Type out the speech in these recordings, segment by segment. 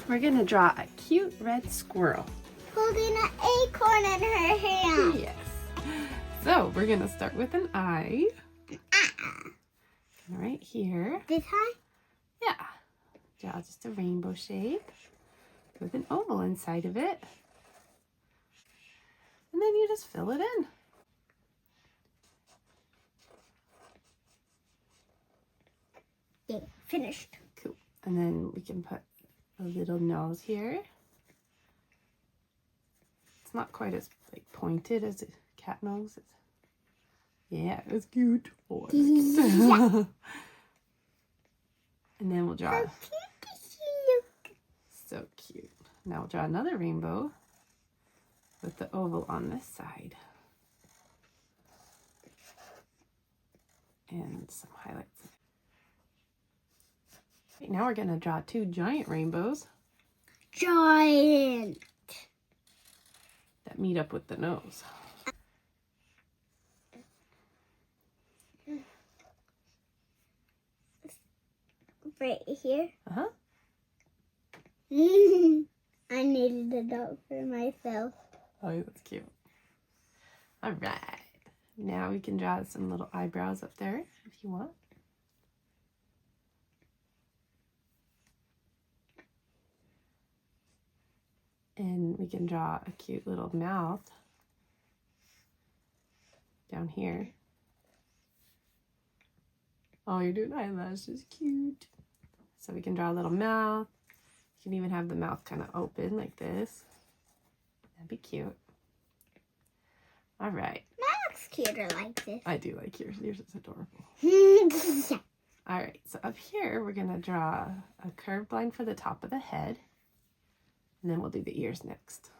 We're gonna draw a cute red squirrel. Holding an acorn in her hand. Yes. So we're gonna start with an eye. Right here. This high? Yeah. Draw just a rainbow shape with an oval inside of it. And then you just fill it in. Yeah, finished. Cool. And then we can put a little nose here. It's not quite as pointed as a cat nose. Yeah, it's cute. Oh, Yeah. And then we'll draw. How cute does she look? So cute. Now we'll draw another rainbow with the oval on this side. And some highlights. Right, now we're going to draw two giant rainbows. Giant. That meet up with the nose. Right here. Uh-huh. I needed a dog for myself. Oh, that's cute. All right. Now we can draw some little eyebrows up there if you want. And we can draw a cute little mouth down here. Oh, you're doing eyelashes. Cute. So we can draw a little mouth. You can even have the mouth kind of open like this. That'd be cute. All right. That looks cuter like this. I do like yours. Yours is adorable. Yeah. All right. So up here, we're going to draw a curved line for the top of the head. And then we'll do the ears next.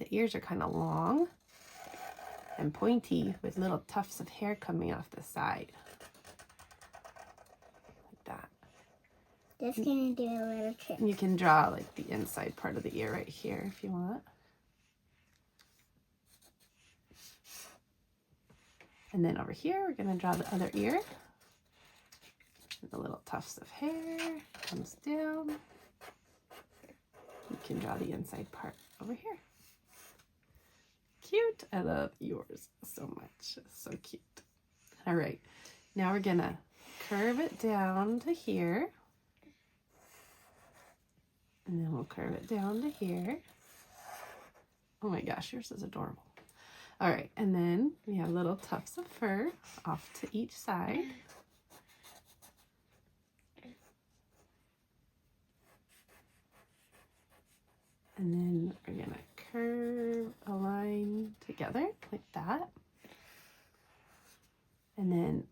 The ears are kind of long and pointy with little tufts of hair coming off the side. Like that. Just gonna do a little trick. And you can draw like the inside part of the ear right here if you want. And then over here, we're going to draw the other ear. And the little tufts of hair comes down. You can draw the inside part over here. Cute. I love yours so much. So cute. All right. Now we're going to curve it down to here. And then we'll curve it down to here. Oh my gosh, yours is adorable. All right. And then we have little tufts of fur off to each side. And then we're going to curve a line together like that. And then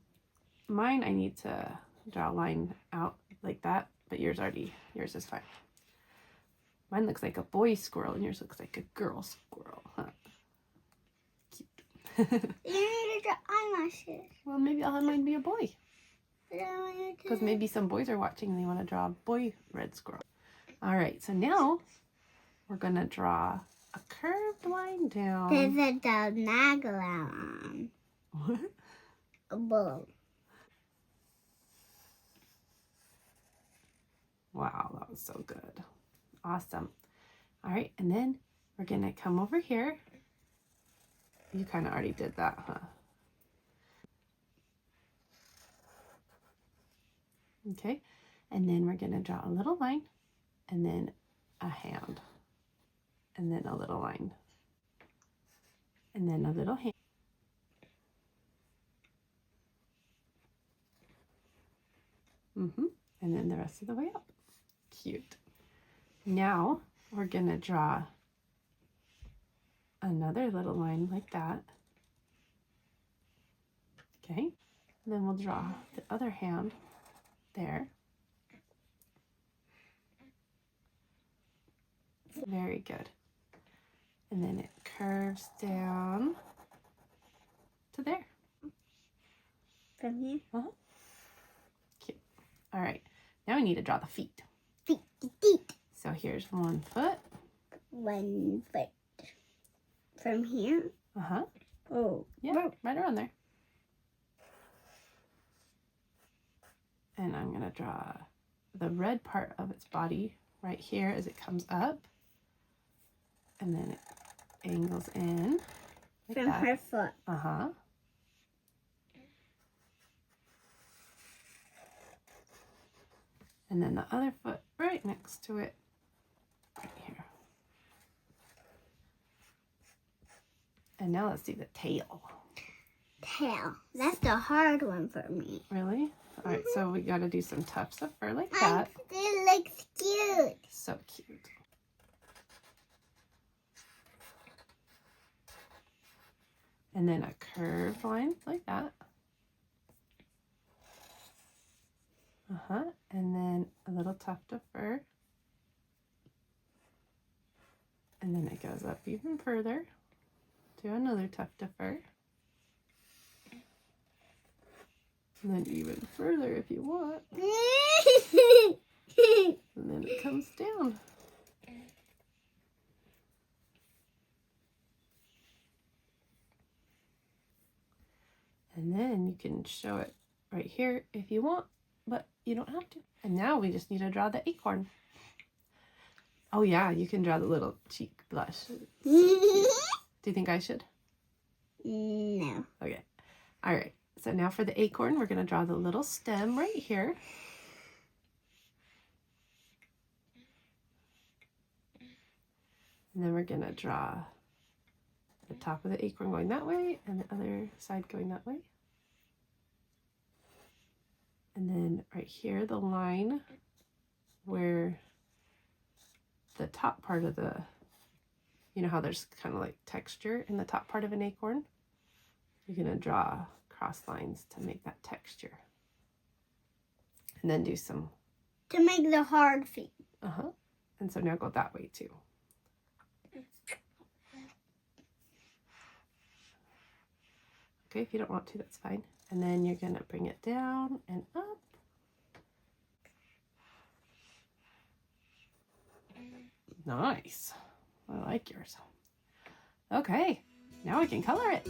mine, I need to draw a line out like that, but yours is fine. Mine looks like a boy squirrel and yours looks like a girl squirrel, huh? Cute. You need to draw eyelashes. Well, maybe I'll have mine be a boy. Because Because maybe some boys are watching and they want to draw a boy red squirrel. All right, so now we're going to draw a curved line down. there's a diagonal. What? A bull. Wow, that was so good. Awesome. All right, and then we're going to come over here. You kind of already did that, huh? Okay, and then we're going to draw a little line and then a hand. And then a little line. And then a little hand. And then the rest of the way up. Cute. Now we're going to draw another little line like that. Okay. And then we'll draw the other hand there. Very good. And then it curves down to there. From here? Cute. All right. Now we need to draw the feet. Feet. So here's 1 foot. 1 foot. From here? Uh-huh. Oh. Yeah, right around there. And I'm going to draw the red part of its body right here as it comes up. And then it angles in like From that. her foot. Uh-huh. And then the other foot right next to it, right here. And now let's do the tail. Tail. That's the hard one for me. Really? All right, so we got to do some tufts of fur like that. It looks cute. So cute. And then a curved line like that. Uh-huh. And then a little tuft of fur. And then it goes up even further to another tuft of fur. And then even further if you want. And then it comes down. And then you can show it right here if you want, but you don't have to. And now we just need to draw the acorn. Oh yeah, you can draw the little cheek blush. Do you think I should? No. Okay. All right. So now for the acorn, we're going to draw the little stem right here. And then we're going to draw the top of the acorn going that way and the other side going that way. And then right here, the line where the top part of the, you know how there's kind of like texture in the top part of an acorn? You're going to draw cross lines to make that texture. And then do some. To make the hard feet. Uh-huh. And so now go that way too. Okay, if you don't want to, that's fine. And then you're going to bring it down and up. Nice. I like yours. Okay, now we can color it.